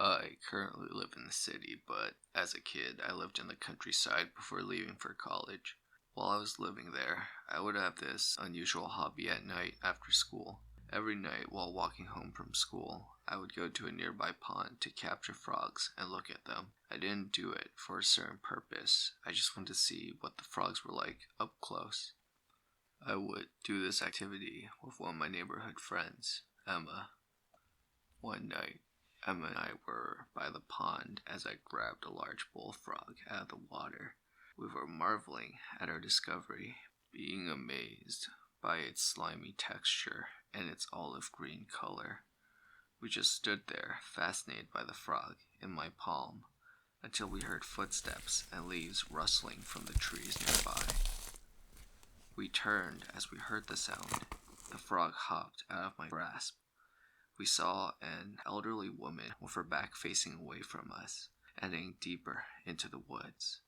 I currently live in the city, but as a kid, I lived in the countryside before leaving for college. While I was living there, I would have this unusual hobby at night after school. Every night while walking home from school, I would go to a nearby pond to capture frogs and look at them. I didn't do it for a certain purpose, I just wanted to see what the frogs were like up close. I would do this activity with one of my neighborhood friends, Emma. One night, Emma and I were by the pond as I grabbed a large bullfrog out of the water. We were marveling at our discovery, being amazed by its slimy texture and its olive green color. We just stood there, fascinated by the frog in my palm, until we heard footsteps and leaves rustling from the trees nearby. We turned as we heard the sound. The frog hopped out of my grasp. We saw an elderly woman with her back facing away from us, heading deeper into the woods.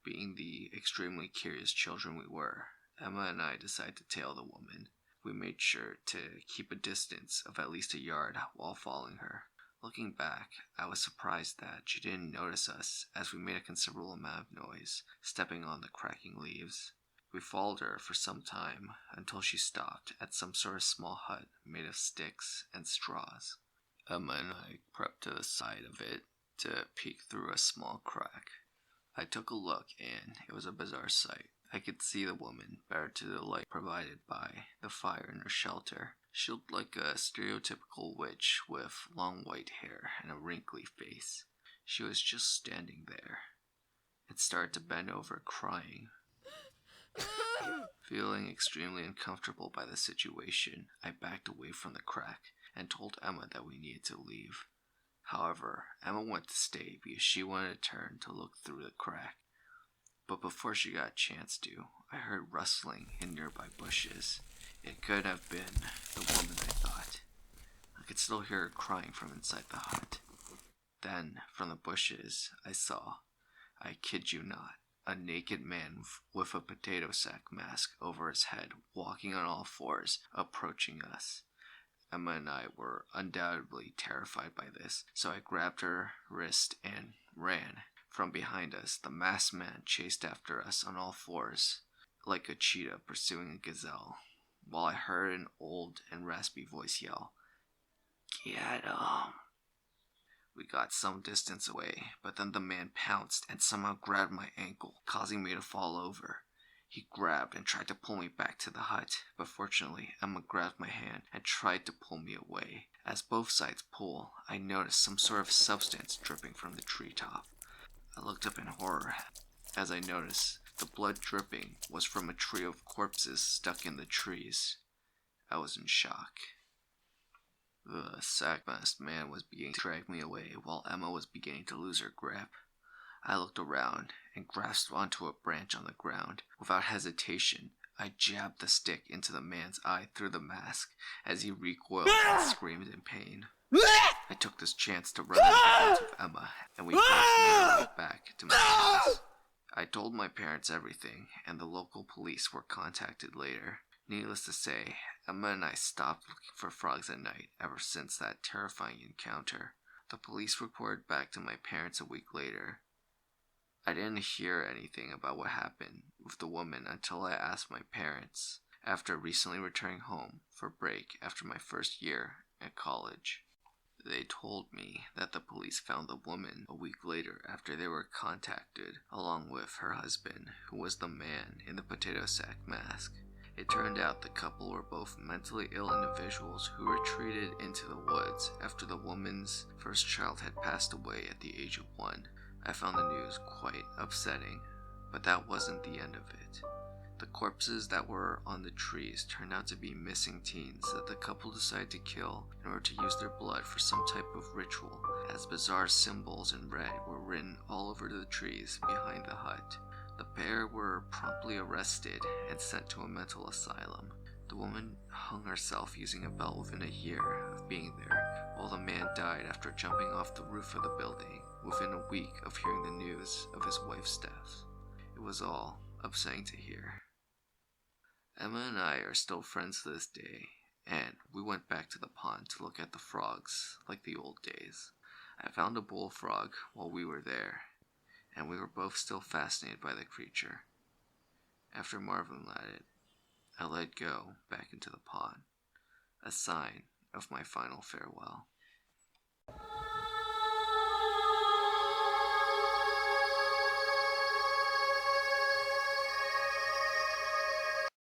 Being the extremely curious children we were, Emma and I decided to tail the woman. We made sure to keep a distance of at least a yard while following her. Looking back, I was surprised that she didn't notice us as we made a considerable amount of noise, stepping on the cracking leaves. We followed her for some time until she stopped at some sort of small hut made of sticks and straws. Emma and I crept to the side of it to peek through a small crack. I took a look and it was a bizarre sight. I could see the woman better to the light provided by the fire in her shelter. She looked like a stereotypical witch with long white hair and a wrinkly face. She was just standing there. It started to bend over, crying. Feeling extremely uncomfortable by the situation, I backed away from the crack and told Emma that we needed to leave. However, Emma wanted to stay because she wanted to turn to look through the crack. But before she got a chance to, I heard rustling in nearby bushes. It could have been the woman, I thought. I could still hear her crying from inside the hut. Then, from the bushes, I saw, I kid you not, a naked man with a potato sack mask over his head, walking on all fours, approaching us. Emma and I were undoubtedly terrified by this, so I grabbed her wrist and ran. From behind us, the masked man chased after us on all fours, like a cheetah pursuing a gazelle, while I heard an old and raspy voice yell, "Get him!" We got some distance away, but then the man pounced and somehow grabbed my ankle, causing me to fall over. He grabbed and tried to pull me back to the hut, but fortunately Emma grabbed my hand and tried to pull me away. As both sides pulled, I noticed some sort of substance dripping from the treetop. I looked up in horror as I noticed the blood dripping was from a trio of corpses stuck in the trees. I was in shock. The sack-masked man was beginning to drag me away while Emma was beginning to lose her grip. I looked around and grasped onto a branch on the ground. Without hesitation, I jabbed the stick into the man's eye through the mask as he recoiled and screamed in pain. I took this chance to run out with Emma, and we both made our way back to my house. I told my parents everything, and the local police were contacted later. Needless to say, Emma and I stopped looking for frogs at night ever since that terrifying encounter. The police reported back to my parents a week later. I didn't hear anything about what happened with the woman until I asked my parents after recently returning home for break after my first year at college. They told me that the police found the woman a week later after they were contacted, along with her husband, who was the man in the potato sack mask. It turned out the couple were both mentally ill individuals who retreated into the woods after the woman's first child had passed away at the age of 1. I found the news quite upsetting, but that wasn't the end of it. The corpses that were on the trees turned out to be missing teens that the couple decided to kill in order to use their blood for some type of ritual, as bizarre symbols in red were written all over the trees behind the hut. The pair were promptly arrested and sent to a mental asylum. The woman hung herself using a belt within a year of being there, while the man died after jumping off the roof of the building within a week of hearing the news of his wife's death. It was all upsetting to hear. Emma and I are still friends to this day, and we went back to the pond to look at the frogs like the old days. I found a bullfrog while we were there, and we were both still fascinated by the creature. After marveling at it, I let go back into the pond, a sign of my final farewell.